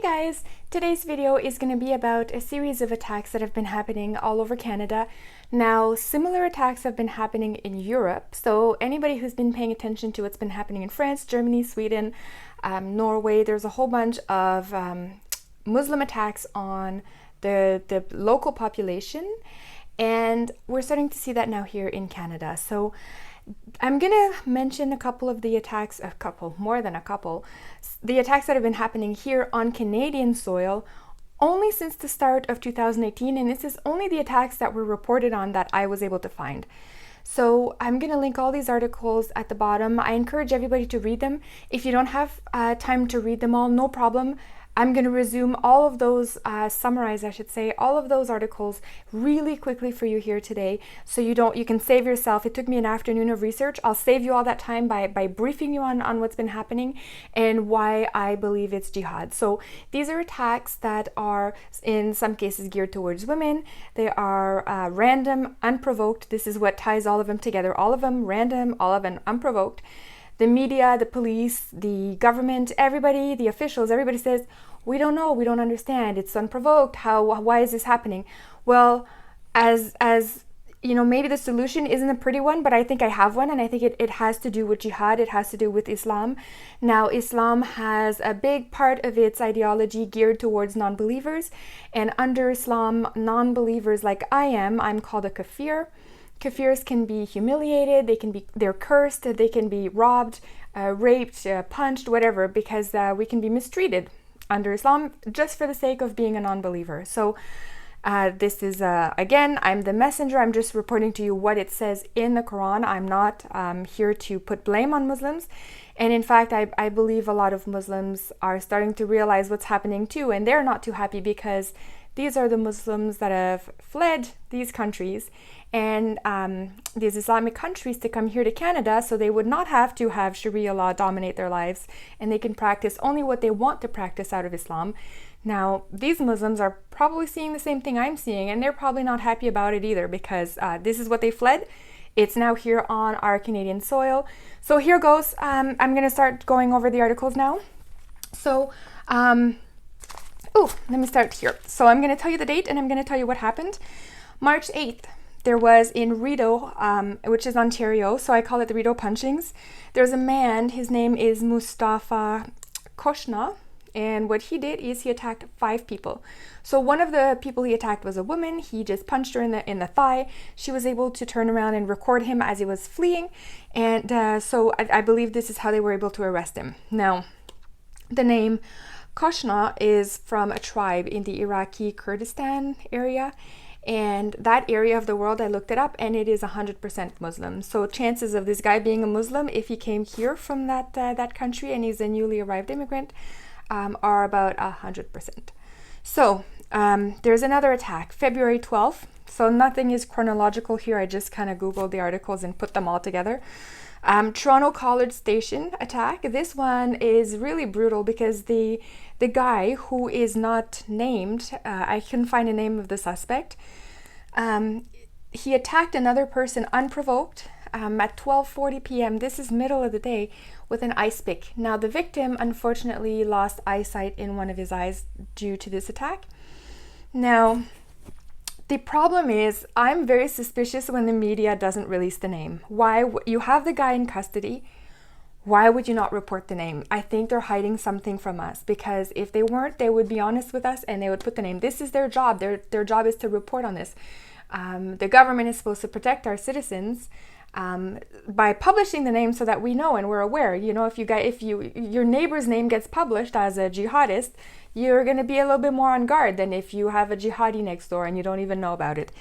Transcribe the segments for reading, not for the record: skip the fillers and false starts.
guys, today's video is going to be about a series of attacks that have been happening all over Canada. Now, similar attacks have been happening in Europe, so anybody who's been paying attention to what's been happening in France, Germany, Sweden, Norway, there's a whole bunch of Muslim attacks on the local population, and we're starting to see that now here in Canada. So I'm going to mention a couple of the attacks, more than a couple, the attacks that have been happening here on Canadian soil only since the start of 2018, and this is only the attacks that were reported on that I was able to find. So I'm going to link all these articles at the bottom. I encourage everybody to read them. If you don't have time to read them all, no problem. I'm going to resume all of those, summarize, I should say, all of those articles really quickly for you here today, so you can save yourself. It took me an afternoon of research. I'll save you all that time by briefing you on what's been happening and why I believe it's jihad. So these are attacks that are in some cases geared towards women. They are random, unprovoked. This is what ties all of them together. All of them random, all of them unprovoked. The media, the police, the government, everybody, the officials, everybody says, we don't know, we don't understand, it's unprovoked, why is this happening? Well, as you know, maybe the solution isn't a pretty one, but I think I have one, and I think it has to do with jihad, it has to do with Islam. Now, Islam has a big part of its ideology geared towards non-believers, and under Islam, non-believers like I'm called a Kafir. Kafirs can be humiliated, they're cursed, they can be robbed, raped, punched, whatever, because we can be mistreated under Islam just for the sake of being a non-believer. So this is, again, I'm the messenger. I'm just reporting to you what it says in the Quran. I'm not here to put blame on Muslims. And in fact, I believe a lot of Muslims are starting to realize what's happening too, and they're not too happy because these are the Muslims that have fled these countries and these Islamic countries to come here to Canada, so they would not have to have Sharia law dominate their lives, and they can practice only what they want to practice out of Islam. Now, these Muslims are probably seeing the same thing I'm seeing, and they're probably not happy about it either, because this is what they fled. It's now here on our Canadian soil. So here goes. I'm going to start going over the articles now. So, let me start here. So I'm going to tell you the date, and I'm going to tell you what happened. March 8th. There was in Rideau, which is Ontario, so I call it the Rideau punchings. There's a man, his name is Mustafa Koshna, and what he did is he attacked 5 people. So one of the people he attacked was a woman. He just punched her in the thigh. She was able to turn around and record him as he was fleeing, and so I believe this is how they were able to arrest him. Now, the name Koshna is from a tribe in the Iraqi Kurdistan area. And that area of the world, I looked it up, and it is 100% Muslim. So chances of this guy being a Muslim, if he came here from that country and he's a newly arrived immigrant, are about 100%. So there's another attack, February 12th. So nothing is chronological here. I just kind of Googled the articles and put them all together. Toronto College Station attack. This one is really brutal because the guy who is not named, I couldn't find a name of the suspect, he attacked another person unprovoked at 12:40 p.m. This is middle of the day with an ice pick. Now the victim unfortunately lost eyesight in one of his eyes due to this attack. Now, the problem is, I'm very suspicious when the media doesn't release the name. Why? You have the guy in custody. Why would you not report the name? I think they're hiding something from us, because if they weren't, they would be honest with us and they would put the name. This is their job. Their job is to report on this. The government is supposed to protect our citizens by publishing the name so that we know and we're aware. You know, if your neighbor's name gets published as a jihadist, you're going to be a little bit more on guard than if you have a jihadi next door and you don't even know about it.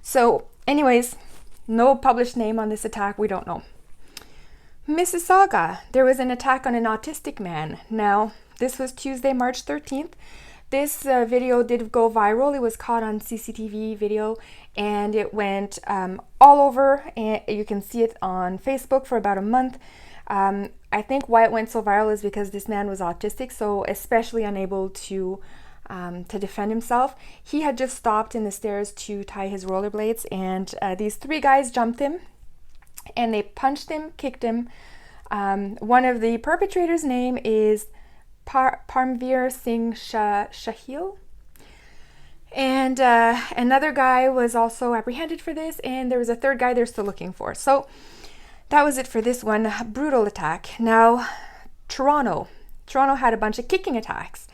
So anyways, no published name on this attack. We don't know. Mississauga, there was an attack on an autistic man. Now, this was Tuesday, March 13th. This video did go viral. It was caught on CCTV video, and it went all over, and you can see it on Facebook for about a month. I think why it went so viral is because this man was autistic, so especially unable to defend himself. He had just stopped in the stairs to tie his rollerblades, and these 3 guys jumped him, and they punched him, kicked him. One of the perpetrators' name is Parmveer Singh Shahil. And another guy was also apprehended for this, and there was a third guy they're still looking for. So that was it for this one brutal attack. Now, Toronto had a bunch of kicking attacks.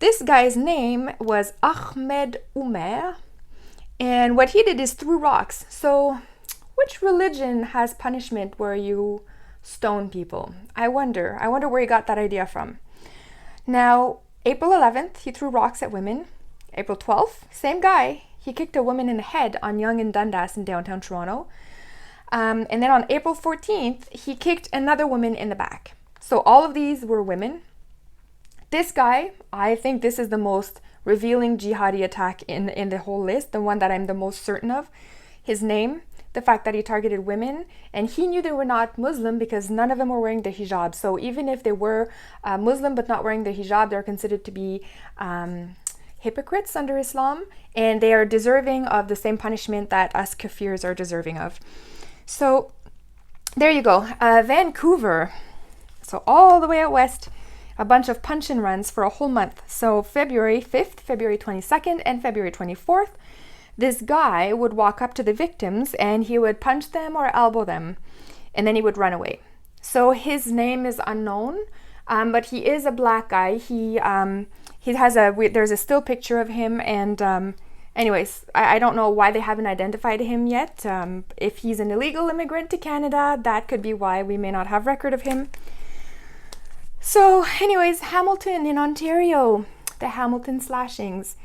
This guy's name was Ahmed Umer, and what he did is threw rocks. So which religion has punishment where you stone people? I wonder where he got that idea from. Now, April 11th, he threw rocks at women. April 12th, same guy, he kicked a woman in the head on Yonge and Dundas in downtown Toronto. And then on April 14th, he kicked another woman in the back. So all of these were women. This guy, I think this is the most revealing jihadi attack in the whole list, the one that I'm the most certain of. His name, the fact that he targeted women, and he knew they were not Muslim because none of them were wearing the hijab. So even if they were Muslim but not wearing the hijab, they're considered to be hypocrites under Islam, and they are deserving of the same punishment that us Kafirs are deserving of. So there you go. Vancouver, so all the way out west, a bunch of punch and runs for a whole month. So February 5th, February 22nd, and February 24th, this guy would walk up to the victims and he would punch them or elbow them, and then he would run away. So his name is unknown, but he is a black guy. He has there's a still picture of him, and anyways, I don't know why they haven't identified him yet. If he's an illegal immigrant to Canada, that could be why we may not have record of him. So anyways, Hamilton in Ontario, the Hamilton slashings.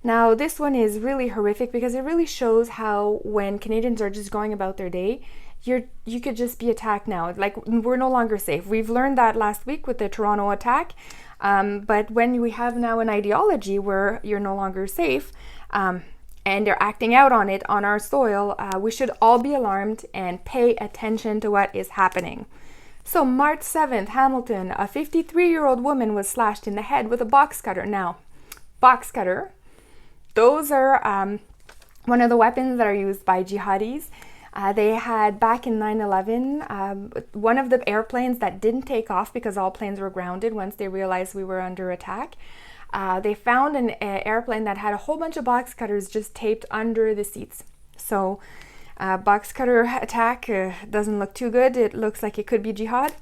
Now this one is really horrific because it really shows how when Canadians are just going about their day, you could just be attacked now. Like, we're no longer safe. We've learned that last week with the Toronto attack. But when we have now an ideology where you're no longer safe, and they're acting out on it on our soil, we should all be alarmed and pay attention to what is happening. So March 7th, Hamilton, a 53-year-old woman was slashed in the head with a box cutter. Now, box cutter, those are one of the weapons that are used by jihadis. They had, back in 9/11, one of the airplanes that didn't take off because all planes were grounded once they realized we were under attack. They found an airplane that had a whole bunch of box cutters just taped under the seats. So box cutter attack doesn't look too good. It looks like it could be jihad.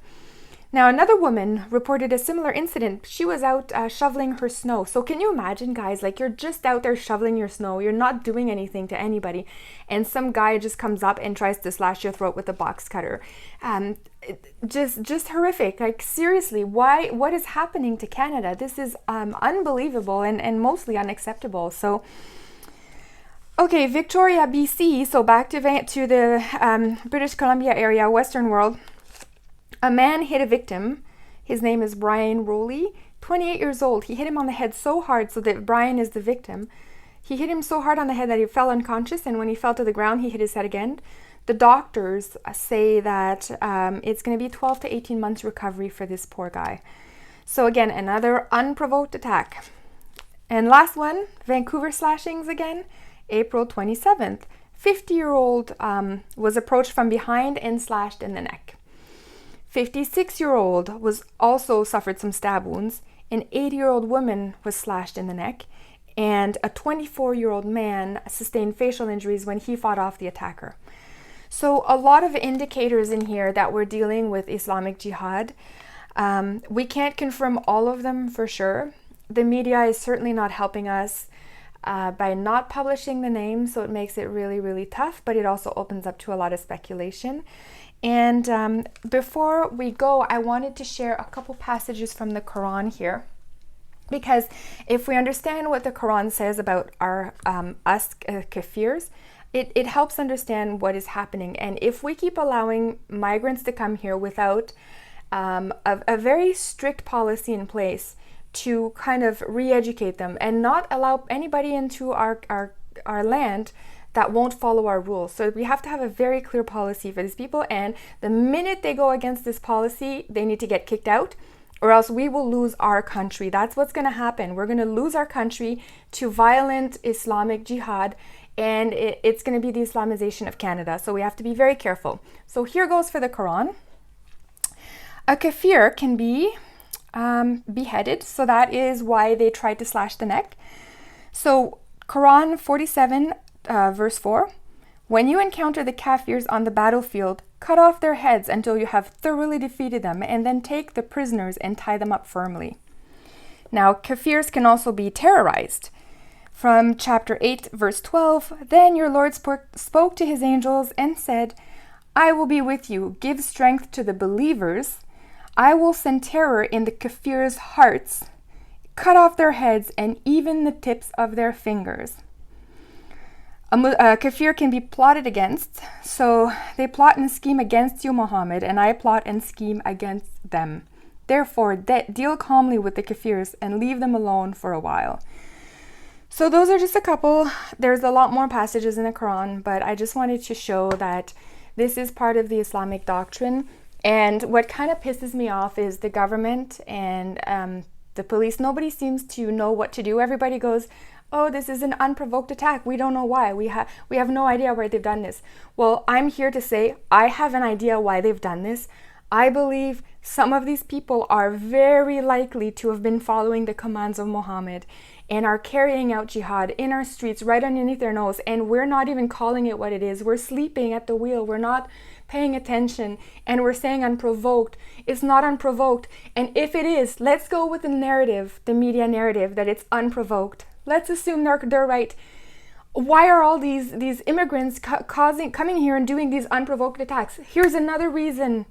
Now, another woman reported a similar incident. She was out shoveling her snow. So can you imagine, guys, like, you're just out there shoveling your snow. You're not doing anything to anybody, and some guy just comes up and tries to slash your throat with a box cutter. Just horrific. Like, seriously, what is happening to Canada? This is unbelievable and mostly unacceptable. So, okay, Victoria, BC. So back to the British Columbia area, Western world. A man hit a victim. His name is Brian Rowley, 28 years old. He hit him on the head so hard, so that Brian is the victim. He hit him so hard on the head that he fell unconscious, and when he fell to the ground, he hit his head again. The doctors say that it's going to be 12 to 18 months recovery for this poor guy. So again, another unprovoked attack. And last one, Vancouver slashings again, April 27th. 50-year-old was approached from behind and slashed in the neck. 56-year-old was also suffered some stab wounds. An 80-year-old woman was slashed in the neck, and a 24-year-old man sustained facial injuries when he fought off the attacker. So a lot of indicators in here that we're dealing with Islamic Jihad. We can't confirm all of them for sure. The media is certainly not helping us by not publishing the names, so it makes it really, really tough, but it also opens up to a lot of speculation. And before we go, I wanted to share a couple passages from the Quran here, because if we understand what the Quran says about our us Kafirs, it helps understand what is happening. And if we keep allowing migrants to come here without a very strict policy in place to kind of re-educate them and not allow anybody into our land that won't follow our rules. So we have to have a very clear policy for these people, and the minute they go against this policy, they need to get kicked out, or else we will lose our country. That's what's going to happen. We're going to lose our country to violent Islamic Jihad, and it's going to be the Islamization of Canada. So we have to be very careful. So here goes for the Quran. A Kafir can be beheaded. So that is why they tried to slash the neck. So Quran 47 verse 4, when you encounter the Kafirs on the battlefield, cut off their heads until you have thoroughly defeated them, and then take the prisoners and tie them up firmly. Now, Kafirs can also be terrorized. From chapter 8, verse 12, then your Lord spoke to his angels and said, I will be with you, give strength to the believers. I will send terror in the Kafirs' hearts, cut off their heads and even the tips of their fingers. A Kafir can be plotted against, so they plot and scheme against you, Muhammad, and I plot and scheme against them. Therefore, deal calmly with the Kafirs and leave them alone for a while. So those are just a couple. There's a lot more passages in the Quran, but I just wanted to show that this is part of the Islamic doctrine. And what kind of pisses me off is the government and the police. Nobody seems to know what to do. Everybody goes, oh, this is an unprovoked attack. We don't know why. We have no idea why they've done this. Well, I'm here to say I have an idea why they've done this. I believe some of these people are very likely to have been following the commands of Muhammad and are carrying out jihad in our streets right underneath their nose, and we're not even calling it what it is. We're sleeping at the wheel. We're not paying attention, and we're saying unprovoked. It's not unprovoked. And if it is, let's go with the narrative, the media narrative, that it's unprovoked. Let's assume they're right. Why are all these immigrants coming here and doing these unprovoked attacks? Here's another reason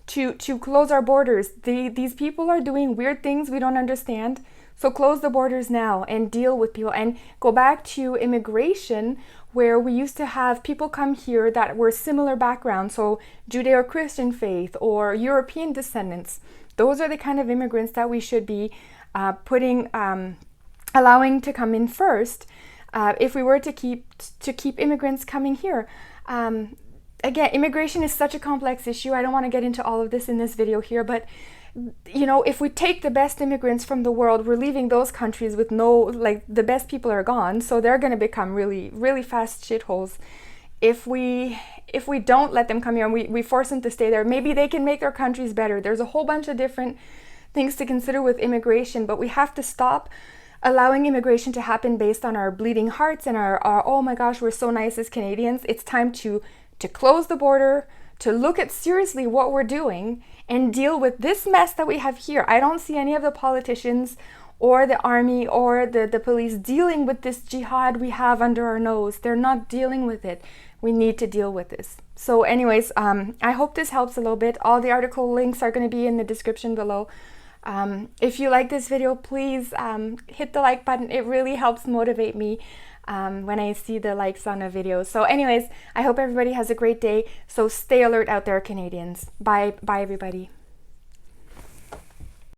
to close our borders. These people are doing weird things we don't understand. So close the borders now and deal with people, and go back to immigration, where we used to have people come here that were similar backgrounds, so Judeo-Christian faith or European descendants. Those are the kind of immigrants that we should be allowing to come in first, if we were to keep immigrants coming here. Again, immigration is such a complex issue. I don't want to get into all of this in this video here, but you know, if we take the best immigrants from the world, we're leaving those countries with the best people are gone, so they're going to become really, really fast shitholes. If we don't let them come here and we force them to stay there, maybe they can make their countries better. There's a whole bunch of different things to consider with immigration, but we have to stop allowing immigration to happen based on our bleeding hearts and our oh my gosh, we're so nice as Canadians. It's time to close the border, to look at seriously what we're doing and deal with this mess that we have here. I don't see any of the politicians or the army or the police dealing with this jihad we have under our nose. They're not dealing with it. We need to deal with this. So anyways, I hope this helps a little bit. All the article links are going to be in the description below. If you like this video, please hit the like button. It really helps motivate me when I see the likes on a video. So anyways, I hope everybody has a great day. So stay alert out there, Canadians. Bye everybody.